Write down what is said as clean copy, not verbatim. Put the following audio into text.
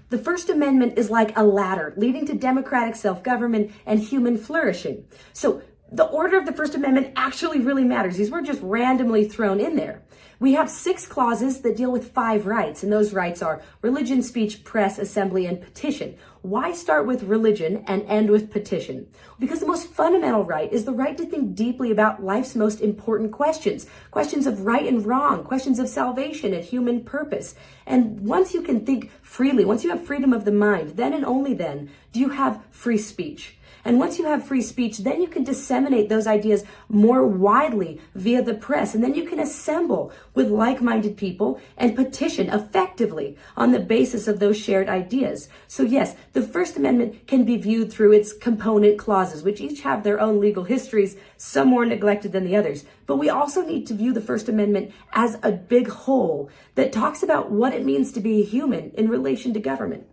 The First Amendment is like a ladder leading to democratic self-government and human flourishing. So the order of the First Amendment actually really matters. These weren't just randomly thrown in there. We have 6 clauses that deal with 5 rights, and those rights are religion, speech, press, assembly, and petition. Why start with religion and end with petition? Because the most fundamental right is the right to think deeply about life's most important questions. Questions of right and wrong, questions of salvation and human purpose. And once you can think freely, once you have freedom of the mind, then and only then do you have free speech. And once you have free speech, then you can disseminate those ideas more widely via the press. And then you can assemble with like-minded people and petition effectively on the basis of those shared ideas. So yes, the First Amendment can be viewed through its component clauses, which each have their own legal histories, some more neglected than the others. But we also need to view the First Amendment as a big whole that talks about what it means to be a human in relation to government.